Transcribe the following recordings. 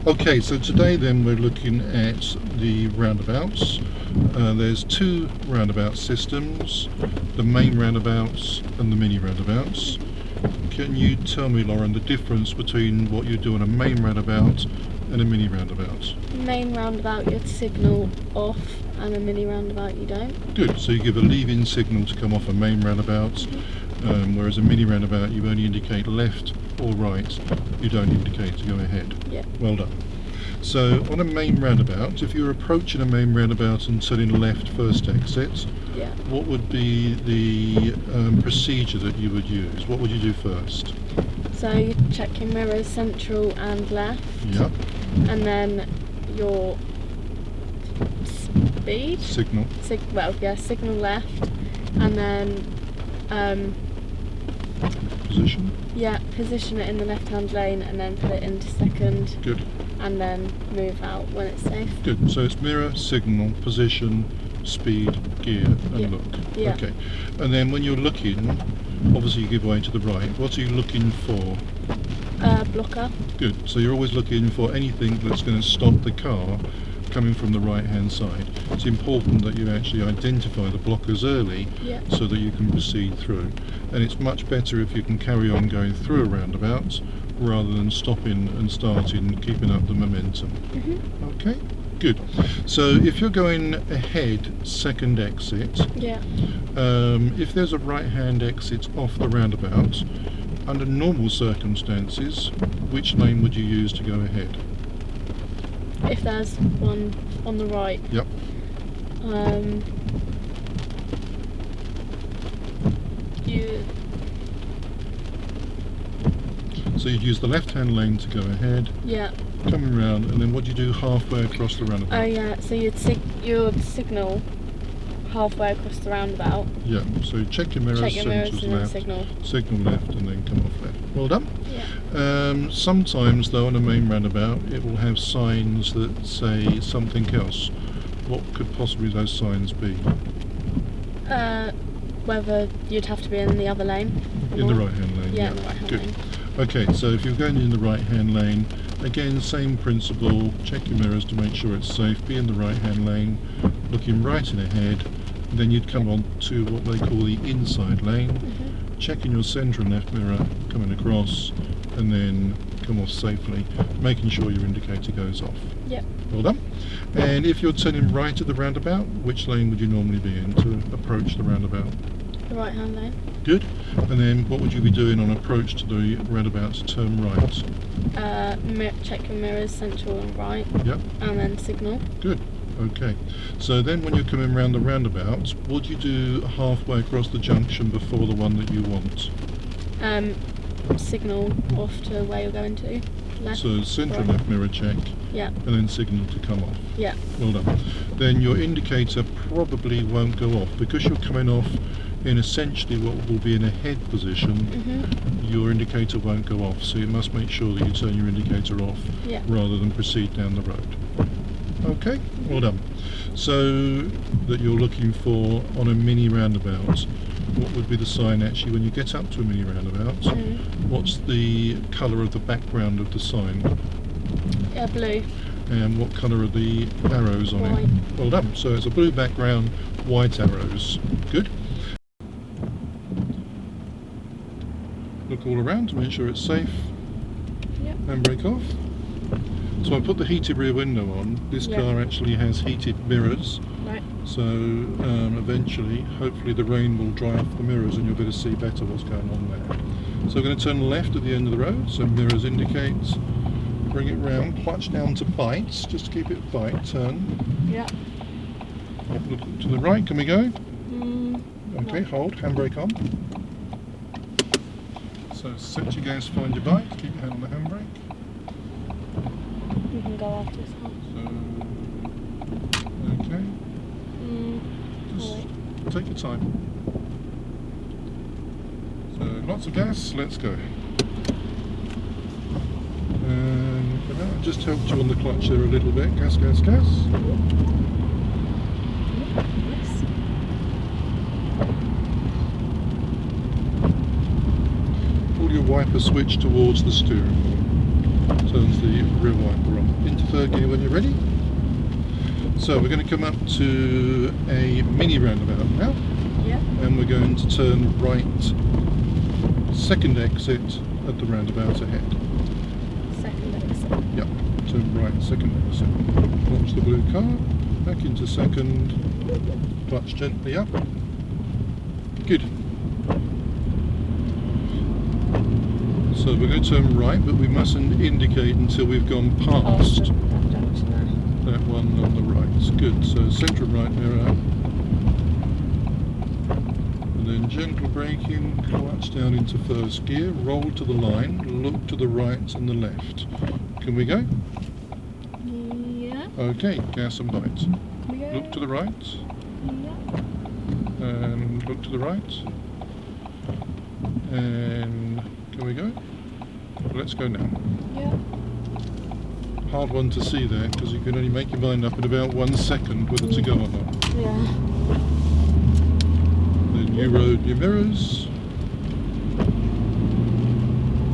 Okay, so today then we're looking at the roundabouts. There's two roundabout systems, the main roundabouts and the mini roundabouts. Can you tell me, Lauren, the difference between what you do on a main roundabout and a mini roundabout? Main roundabout you'd signal off, and a mini roundabout you don't. Good, so you give a leave-in signal to come off a main roundabout, whereas a mini roundabout you only indicate left or right, you don't indicate to go ahead. Yeah. Well done. So on a main roundabout, if you're approaching a main roundabout and turning left first exit, Yeah. what would be the procedure that you would use? What would you do first? So you check your mirrors central and left. Yep. And then your speed. Signal. Signal left, and then Position. yeah, position it in the left-hand lane, and then put it into second. Good. And then move out when it's safe. Good. So it's mirror, signal, position, speed, gear, and look. Yeah. Okay. And then when you're looking, obviously you give way to the right. What are you looking for? Blocker. Good. So you're always looking for anything that's going to stop the car coming from the right hand side. It's important that you actually identify the blockers early, so that you can proceed through. And it's much better if you can carry on going through a roundabout rather than stopping and starting, keeping up the momentum. Okay, good. So if you're going ahead second exit, if there's a right hand exit off the roundabout, under normal circumstances, which lane would you use to go ahead? If there's one on the right. Yep. So you'd use the left-hand lane to go ahead. Yeah. Coming round, and then what do you do halfway across the roundabout? Oh yeah. So you'd signal halfway across the roundabout. Yeah. So you check your mirrors, and left, then signal left, and then come off left. Well done. Yeah. Sometimes though on a main roundabout it will have signs that say something else. What could possibly those signs be? Whether you'd have to be in the other lane. In the right-hand lane. Yeah, in the right-hand lane. Okay, so if you're going in the right-hand lane, again, same principle, check your mirrors to make sure it's safe, be in the right-hand lane, looking right in ahead, then you'd come on to what they call the inside lane, checking your centre and left mirror, coming across, and then come off safely, making sure your indicator goes off. Yep. Well done. And if you're turning right at the roundabout, which lane would you normally be in to approach the roundabout? The right-hand lane. Good. And then what would you be doing on approach to the roundabout to turn right? Check your mirrors central and right. Yep. And then signal. Good. Okay. So then when you're coming round the roundabout, what do you do halfway across the junction before the one that you want? Signal off to where you're going to. Left. So centre and left mirror check. Yeah. And then signal to come off. Yeah. Well done. Then your indicator probably won't go off because you're coming off in essentially what will be in a head position. Your indicator won't go off, so you must make sure that you turn your indicator off rather than proceed down the road. Okay, well done. So that you're looking for on a mini roundabout, what would be the sign actually when you get up to a mini roundabout? What's the colour of the background of the sign? Yeah, blue. And what colour are the arrows on it? Well done. So it's a blue background, white arrows. Good. Look all around to make sure it's safe. Yep. Handbrake off. So I put the heated rear window on. This car actually has heated mirrors. Right. So eventually, hopefully the rain will dry off the mirrors and you'll be able to see better what's going on there. So we're going to turn left at the end of the road. So mirrors indicates. Bring it round, clutch down to bites, just to keep it bite, turn. Yeah. Look to the right, can we go? Okay, No. hold, handbrake on. So set your gas, find your bite, keep your hand on the handbrake. You can go after this one. So, okay. Just take your time. So lots of gas, let's go. And I just helped you on the clutch there a little bit. Gas, gas, gas. Pull your wiper switch towards the steering wheel. Turns the rear wiper on. Into third gear when you're ready. So we're going to come up to a mini roundabout now. Yeah. And we're going to turn right, second exit at the roundabout ahead. Second exit. Yep, turn right, second exit. Watch the blue car, back into second, clutch gently up. Good. So we're going to turn right, but we mustn't indicate until we've gone past That junction there. that one on the right. Good, so central right mirror. And then gentle braking, clutch down into first gear, roll to the line, look to the right and the left. Can we go? Yeah. Okay, gas and bite. Can we go? Look to the right, Yeah. and look to the right. And can we go? Let's go now. Yeah. Hard one to see there, because you can only make your mind up in about 1 second whether to go or not. Yeah. Then new road, new mirrors.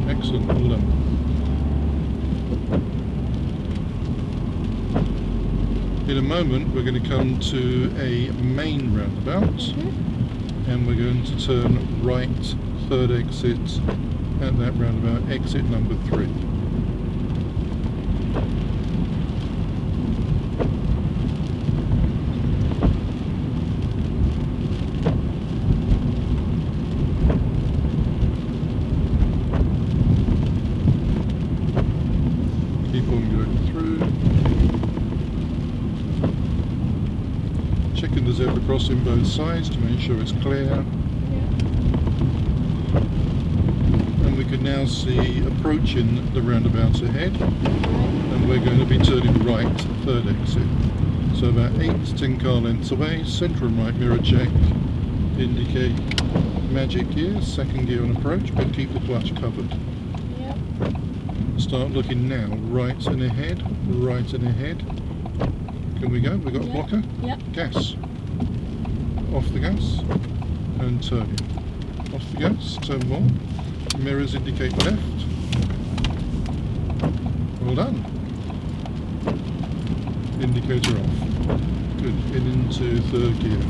Excellent, well done. In a moment we're going to come to a main roundabout, and we're going to turn right, third exit at that roundabout, exit number 3. Keep on going through. Checking the zebra crossing both sides to make sure it's clear. And we can now see approaching the roundabouts ahead, and we're going to be turning right, third exit. So about 8 to 10 car lengths away, central and right mirror check, indicate magic gear, second gear on approach, but keep the clutch covered. Yeah. Start looking now, right and ahead, right and ahead. Can we go? We've got a blocker? Yeah. Gas. Off the gas and turning. Off the gas, turn more. Mirrors indicate left. Well done. Indicator off. Good. In into third gear.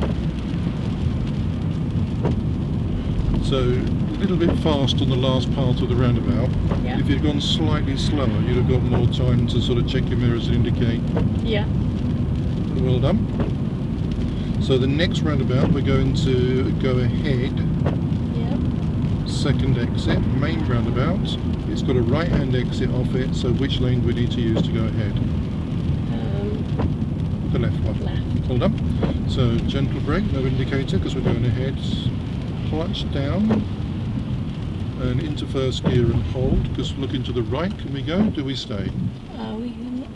So a little bit fast on the last part of the roundabout. Yeah. If you'd gone slightly slower, you'd have got more time to sort of check your mirrors and indicate. Yeah. Well done. So the next roundabout we're going to go ahead. Yeah. Second exit, main roundabout. It's got a right hand exit off it, so which lane do we need to use to go ahead? The left one. Left. Hold up. So gentle brake, no indicator because we're going ahead. Clutch down and into first gear and hold, because looking to the right. Can we go? Do we stay? We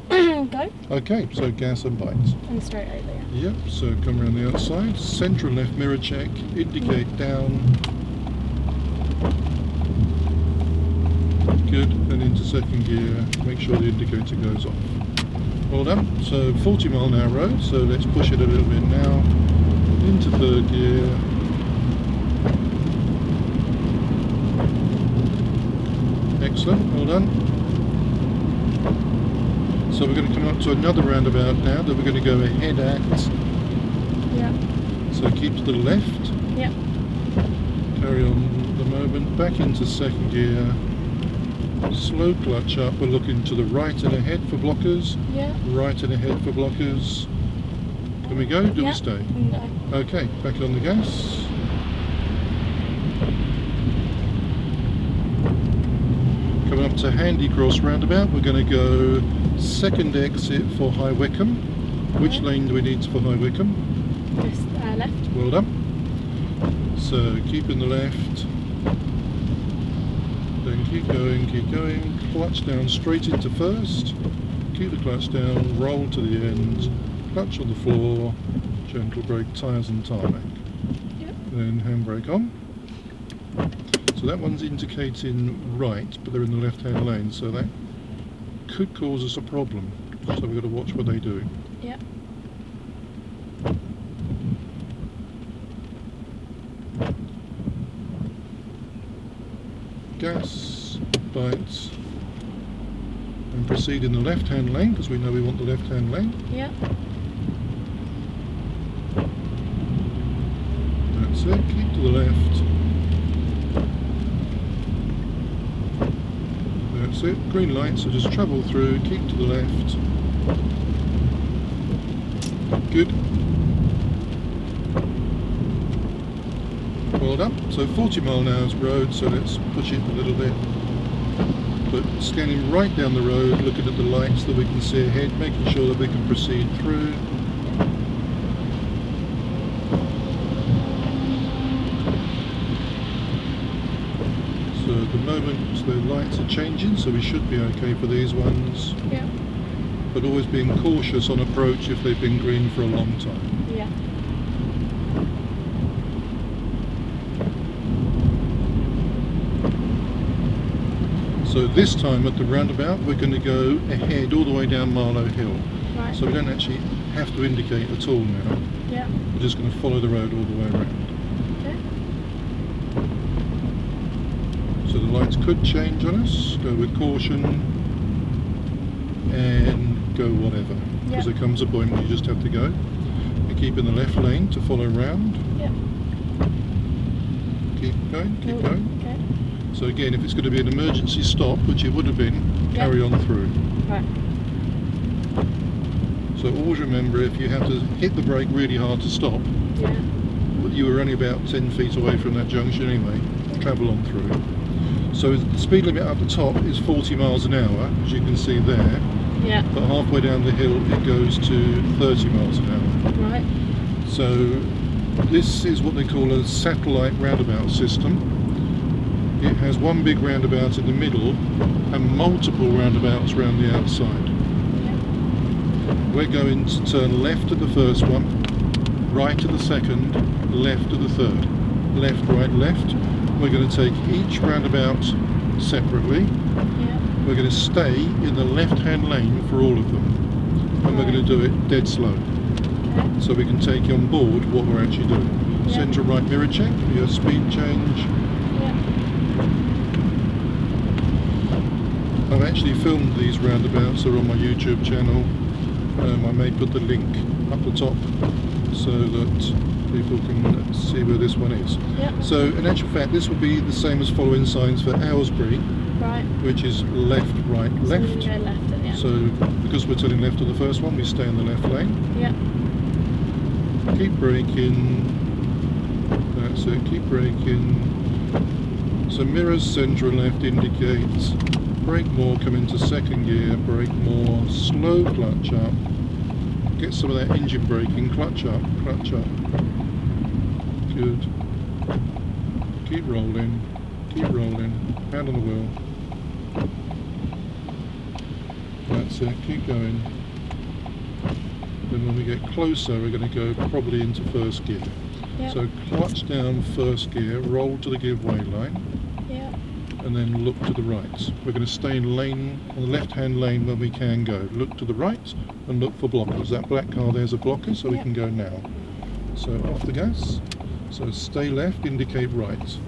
can go. Okay, so gas and bites. And straight over, yeah. Yep, so come around the outside. Central left mirror check, indicate down. Good, and into second gear, make sure the indicator goes off. Well done. So 40 mile an hour road, so let's push it a little bit now. Into third gear. Excellent, well done. So we're going to come up to another roundabout now that we're going to go ahead at. Yeah. So keep to the left. Yeah. Carry on the moment, back into second gear. Slow clutch up, we're looking to the right and ahead for blockers. Yeah. Right and ahead for blockers. Can we go? Do we stay? We can go. Okay, back on the gas. Coming up to Handy Cross roundabout, we're going to go second exit for High Wycombe. Which lane do we need for High Wycombe? Just left. Well done. So keep in the left. Then keep going, clutch down straight into first. Keep the clutch down, roll to the end, clutch on the floor, gentle brake, tyres and tarmac. Yep. Then handbrake on. So that one's indicating right, but they're in the left-hand lane, so that could cause us a problem. So we've got to watch what they do. Yep. Gas, bites, and proceed in the left-hand lane because we know we want the left-hand lane. Yeah. That's it, keep to the left. That's it, green light, so just travel through, keep to the left. Good. Well done. So 40 mile an hour's road, so let's push it a little bit. But scanning right down the road, looking at the lights that we can see ahead, making sure that we can proceed through. So at the moment the lights are changing, so we should be okay for these ones. Yeah. But always being cautious on approach if they've been green for a long time. Yeah. So this time at the roundabout we're going to go ahead all the way down Marlow Hill. Right. So we don't actually have to indicate at all now. Yeah. We're just going to follow the road all the way around. Okay. So the lights could change on us, go with caution and go whatever. Because there comes a point where you just have to go. And keep in the left lane to follow round. Yeah. Keep going, keep going. Okay. So again, if it's going to be an emergency stop, which it would have been, carry on through. Right. So always remember, if you have to hit the brake really hard to stop, you were only about 10 feet away from that junction anyway, travel on through. So the speed limit up the top is 40 miles an hour, as you can see there. Yeah. But halfway down the hill it goes to 30 miles an hour. Right. So this is what they call a satellite roundabout system. It has one big roundabout in the middle and multiple roundabouts around the outside. We're going to turn left at the first one, right at the second, left at the third. Left, right, left. We're going to take each roundabout separately. We're going to stay in the left-hand lane for all of them. And we're going to do it dead slow. So we can take on board what we're actually doing. Centre right mirror check for your speed change. I've actually filmed these roundabouts, they're on my YouTube channel. I may put the link up the top so that people can see where this one is. So in actual fact this would be the same as following signs for Aylesbury, which is left, right, left. So because we're turning left on the first one, we stay in the left lane. Keep braking. That's it, keep braking. So mirrors, centre and left indicates. Brake more, come into second gear, brake more, slow clutch up, get some of that engine braking, clutch up, good, keep rolling, hand on the wheel, that's it, keep going. Then when we get closer we're going to go probably into first gear. So clutch down first gear, roll to the give way line. And then look to the right. We're going to stay in lane, on the left-hand lane when we can go. Look to the right and look for blockers. That black car there's a blocker, so we can go now. So off the gas. So stay left, indicate right.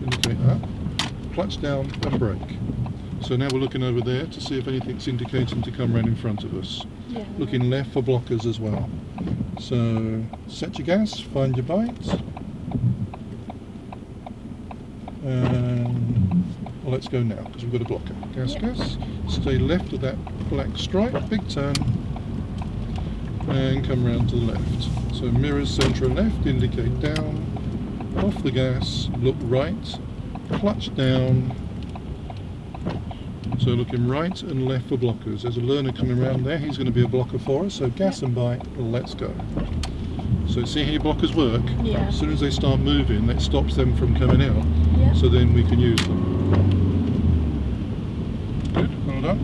Indicate up. Clutch down and brake. So now we're looking over there to see if anything's indicating to come round in front of us. Looking left for blockers as well. So set your gas, find your bite. Well, let's go now because we've got a blocker. Gas, gas. Stay left of that black stripe, big turn, and come round to the left. So mirrors, centre and left, indicate down, off the gas, look right, clutch down. So looking right and left for blockers. There's a learner coming around there, he's going to be a blocker for us, so gas and bite, let's go. So see how your blockers work? As soon as they start moving, that stops them from coming out, so then we can use them. Good, well done.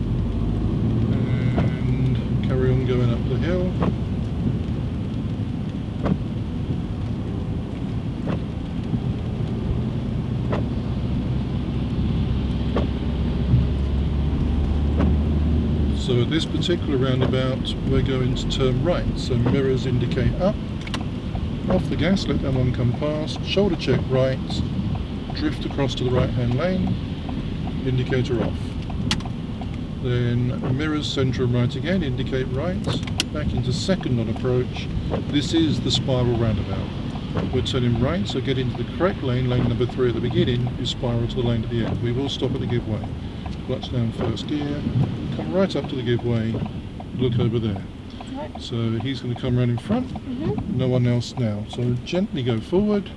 And carry on going up the hill. So at this particular roundabout we're going to turn right, so mirrors indicate up, off the gas, let that one come past, shoulder check right, drift across to the right hand lane, indicator off. Then mirrors centre and right again, indicate right, back into second on approach. This is the spiral roundabout. We're turning right, so get into the correct lane, lane number 3 at the beginning, you spiral to the lane at the end. We will stop at the give way. Clutch down first gear, come right up to the give way, look over there. Right. So he's going to come around in front, no one else now. So gently go forward,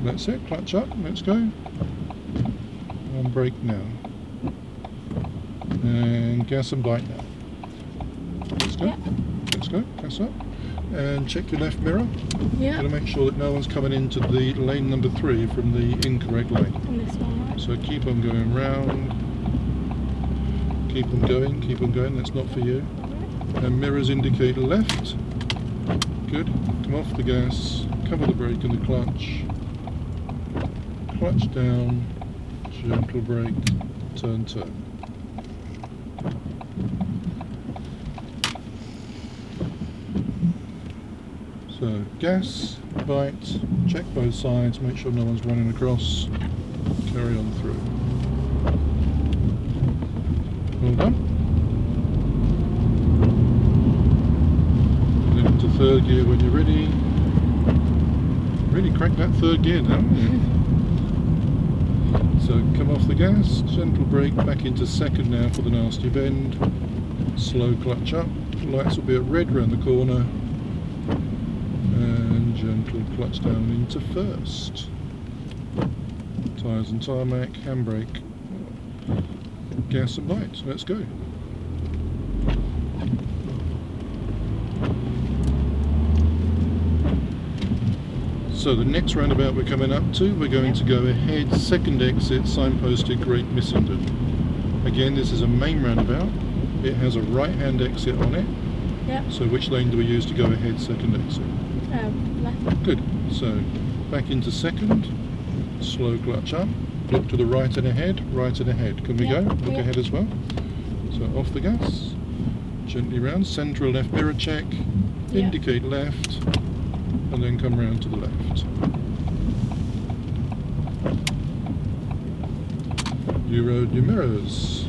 that's it, clutch up, let's go. And brake now. And gas and bite now. Let's go, let's go, gas up. And check your left mirror. Yeah. Got to make sure that no one's coming into the lane number 3 from the incorrect lane. On this one, right? So keep on going round. Keep on going, that's not for you. And mirrors indicate left. Good. Come off the gas, cover the brake and the clutch. Clutch down, gentle brake, turn, turn. So gas, bite, check both sides, make sure no one's running across, carry on through. Well done. And then into third gear when you're ready. Really crank that third gear now, haven't you? So come off the gas, gentle brake, back into second now for the nasty bend. Slow clutch up, lights will be at red round the corner. And gentle clutch down into first. Tyres and tarmac, handbrake, gas and bite. Let's go. So the next roundabout we're coming up to, we're going to go ahead, second exit, signposted Great Missenden. Again, this is a main roundabout. It has a right-hand exit on it. Yep. So which lane do we use to go ahead, second exit? Left. Good. So back into second, slow clutch up, look to the right and ahead, right and ahead. Can we go? Look ahead as well. So off the gas, gently round, centre left mirror check, indicate left, and then come round to the left. New road, new mirrors.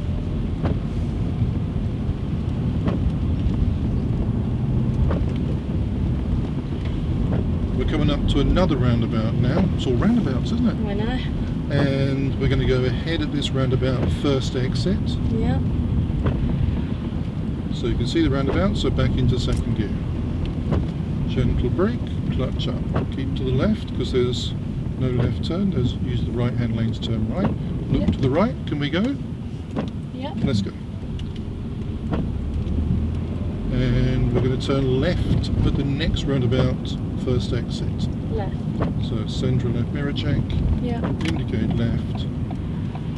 We're coming up to another roundabout now. It's all roundabouts, isn't it? I know. And we're going to go ahead at this roundabout, first exit. Yeah. So you can see the roundabout, so back into second gear. Gentle brake, clutch up. Keep to the left because there's no left turn. Use the right hand lane to turn right. Look to the right. Can we go? Yeah. Let's go. And we're going to turn left at the next roundabout, first exit. Left. So central left mirror check. Yeah. Indicate left.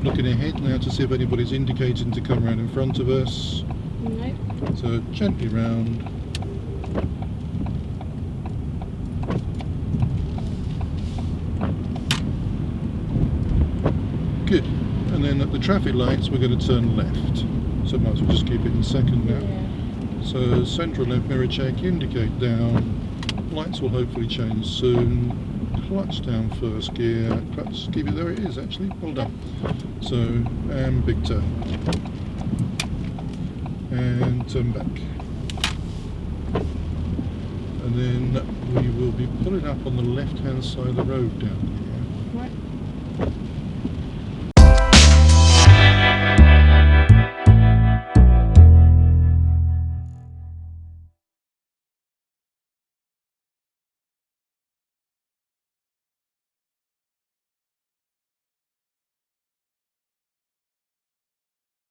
Looking ahead now to see if anybody's indicating to come around in front of us. No. So gently round. Good. And then at the traffic lights we're going to turn left. So might as well just keep it in second now. Yeah. So central left mirror check, indicate down. Lights will hopefully change soon. Clutch down first gear. Clutch, keep it there, it is actually. Well done. So, and big turn. And turn back. And then we will be pulling up on the left hand side of the road down here.